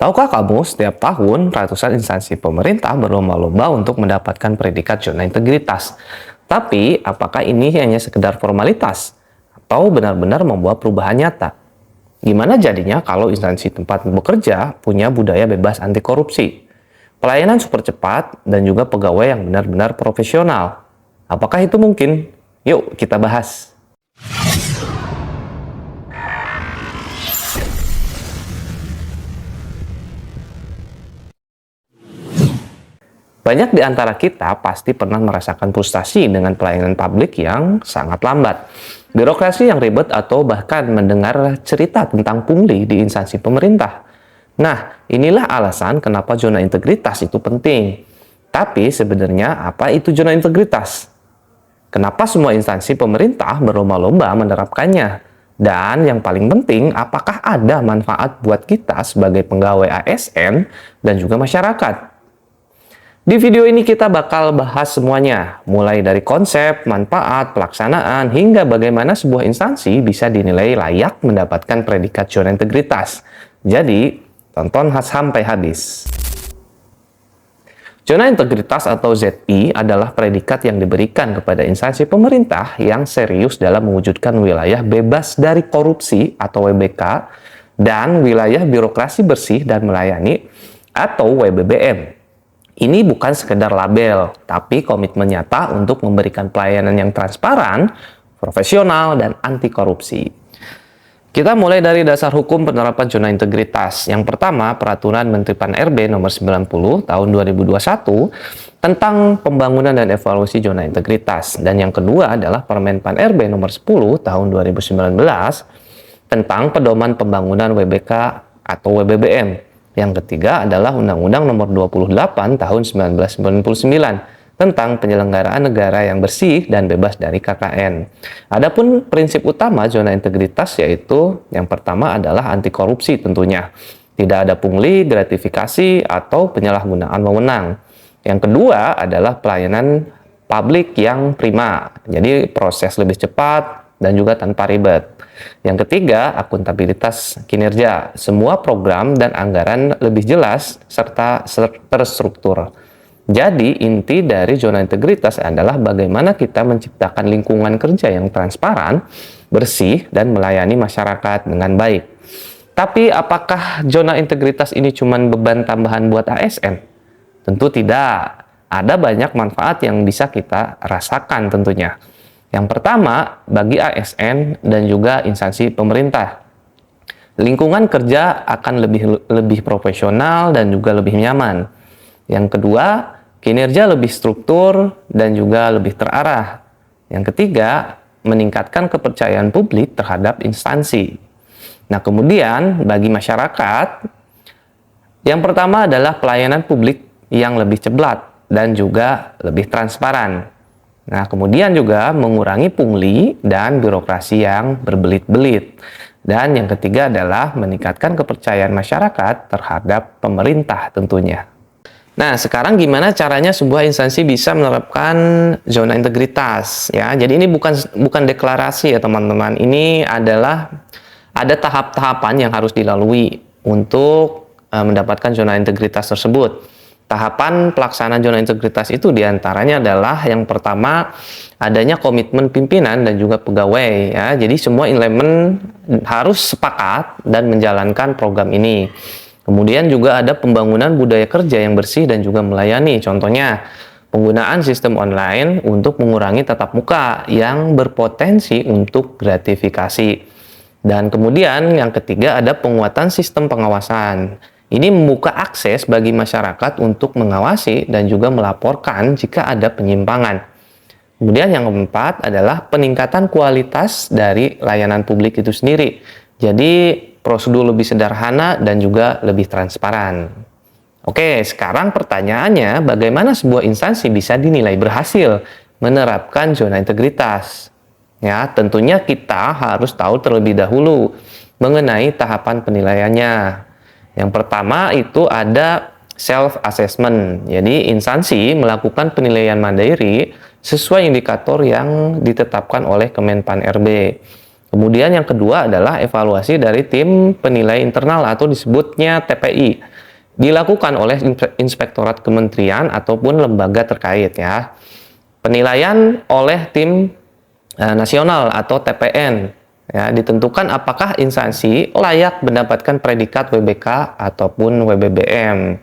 Tahukah kamu, setiap tahun ratusan instansi pemerintah berlomba-lomba untuk mendapatkan predikat zona integritas. Tapi, apakah ini hanya sekedar formalitas? Atau benar-benar membawa perubahan nyata? Gimana jadinya kalau instansi tempat bekerja punya budaya bebas anti korupsi? Pelayanan super cepat dan juga pegawai yang benar-benar profesional. Apakah itu mungkin? Yuk kita bahas. Banyak di antara kita pasti pernah merasakan frustasi dengan pelayanan publik yang sangat lambat, birokrasi yang ribet, atau bahkan mendengar cerita tentang pungli di instansi pemerintah. Nah, inilah alasan kenapa zona integritas itu penting. Tapi sebenarnya apa itu zona integritas? Kenapa semua instansi pemerintah berlomba-lomba menerapkannya? Dan yang paling penting, apakah ada manfaat buat kita sebagai pegawai ASN dan juga masyarakat? Di video ini kita bakal bahas semuanya, mulai dari konsep, manfaat, pelaksanaan, hingga bagaimana sebuah instansi bisa dinilai layak mendapatkan predikat zona integritas. Jadi, tonton sampai habis. Zona integritas atau ZI adalah predikat yang diberikan kepada instansi pemerintah yang serius dalam mewujudkan wilayah bebas dari korupsi atau WBK dan wilayah birokrasi bersih dan melayani atau WBBM. Ini bukan sekedar label, tapi komitmen nyata untuk memberikan pelayanan yang transparan, profesional, dan anti korupsi. Kita mulai dari dasar hukum penerapan zona integritas. Yang pertama, Peraturan Menteri Pan-RB nomor 90 tahun 2021 tentang pembangunan dan evaluasi zona integritas. Dan yang kedua adalah Permen Pan-RB nomor 10 tahun 2019 tentang pedoman pembangunan WBK atau WBBM. Yang ketiga adalah Undang-Undang Nomor 28 Tahun 1999 tentang penyelenggaraan negara yang bersih dan bebas dari KKN. Adapun prinsip utama zona integritas yaitu yang pertama adalah anti korupsi tentunya. Tidak ada pungli, gratifikasi, atau penyalahgunaan wewenang. Yang kedua adalah pelayanan publik yang prima. Jadi proses lebih cepat dan juga tanpa ribet. Yang ketiga, akuntabilitas kinerja. Semua program dan anggaran lebih jelas serta terstruktur. Jadi, inti dari zona integritas adalah bagaimana kita menciptakan lingkungan kerja yang transparan, bersih, dan melayani masyarakat dengan baik. Tapi, apakah zona integritas ini cuma beban tambahan buat ASN? Tentu tidak. Ada banyak manfaat yang bisa kita rasakan tentunya. Yang pertama, bagi ASN dan juga instansi pemerintah, lingkungan kerja akan lebih profesional dan juga lebih nyaman. Yang kedua, kinerja lebih struktur dan juga lebih terarah. Yang ketiga, meningkatkan kepercayaan publik terhadap instansi. Nah, kemudian bagi masyarakat, yang pertama adalah pelayanan publik yang lebih cepat dan juga lebih transparan. Nah, kemudian juga mengurangi pungli dan birokrasi yang berbelit-belit. Dan yang ketiga adalah meningkatkan kepercayaan masyarakat terhadap pemerintah tentunya. Nah, sekarang gimana caranya sebuah instansi bisa menerapkan zona integritas? Ya, jadi ini bukan deklarasi ya teman-teman. Ini adalah ada tahap-tahapan yang harus dilalui untuk mendapatkan zona integritas tersebut. Tahapan pelaksanaan zona integritas itu diantaranya adalah yang pertama adanya komitmen pimpinan dan juga pegawai ya. Jadi semua elemen harus sepakat dan menjalankan program ini. Kemudian juga ada pembangunan budaya kerja yang bersih dan juga melayani. Contohnya penggunaan sistem online untuk mengurangi tatap muka yang berpotensi untuk gratifikasi. Dan kemudian yang ketiga ada penguatan sistem pengawasan. Ini membuka akses bagi masyarakat untuk mengawasi dan juga melaporkan jika ada penyimpangan. Kemudian yang keempat adalah peningkatan kualitas dari layanan publik itu sendiri. Jadi prosedur lebih sederhana dan juga lebih transparan. Oke, sekarang pertanyaannya bagaimana sebuah instansi bisa dinilai berhasil menerapkan zona integritas? Ya, tentunya kita harus tahu terlebih dahulu mengenai tahapan penilaiannya. Yang pertama itu ada self-assessment. Jadi instansi melakukan penilaian mandiri sesuai indikator yang ditetapkan oleh Kemenpan RB. Kemudian yang kedua adalah evaluasi dari tim penilai internal atau disebutnya TPI. Dilakukan oleh Inspektorat Kementerian ataupun lembaga terkait ya. Penilaian oleh tim nasional atau TPN ya, ditentukan apakah instansi layak mendapatkan predikat WBK ataupun WBBM.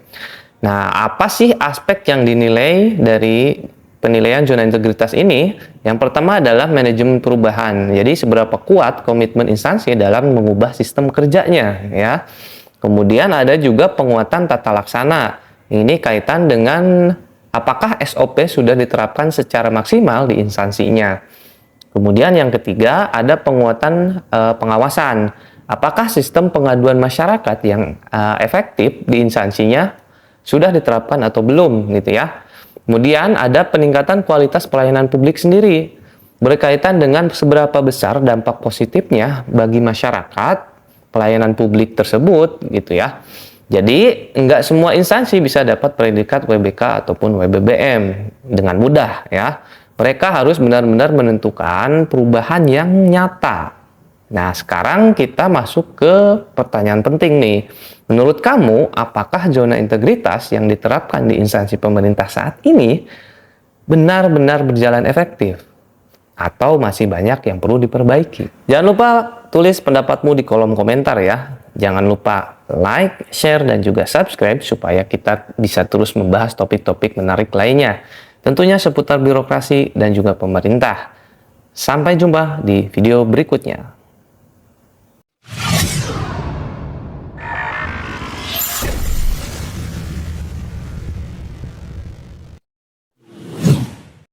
Nah, apa sih aspek yang dinilai dari penilaian zona integritas ini? Yang pertama adalah manajemen perubahan. Jadi seberapa kuat komitmen instansi dalam mengubah sistem kerjanya ya. Kemudian ada juga penguatan tata laksana. Ini kaitan dengan apakah SOP sudah diterapkan secara maksimal di instansinya. Kemudian yang ketiga ada penguatan pengawasan. Apakah sistem pengaduan masyarakat yang efektif di instansinya sudah diterapkan atau belum gitu ya. Kemudian ada peningkatan kualitas pelayanan publik sendiri. Berkaitan dengan seberapa besar dampak positifnya bagi masyarakat pelayanan publik tersebut gitu ya. Jadi nggak semua instansi bisa dapat predikat WBK ataupun WBBM dengan mudah ya. Mereka harus benar-benar menentukan perubahan yang nyata. Nah, sekarang kita masuk ke pertanyaan penting nih. Menurut kamu, apakah zona integritas yang diterapkan di instansi pemerintah saat ini benar-benar berjalan efektif? Atau masih banyak yang perlu diperbaiki? Jangan lupa tulis pendapatmu di kolom komentar ya. Jangan lupa like, share, dan juga subscribe supaya kita bisa terus membahas topik-topik menarik lainnya. Tentunya seputar birokrasi dan juga pemerintah. Sampai jumpa di video berikutnya.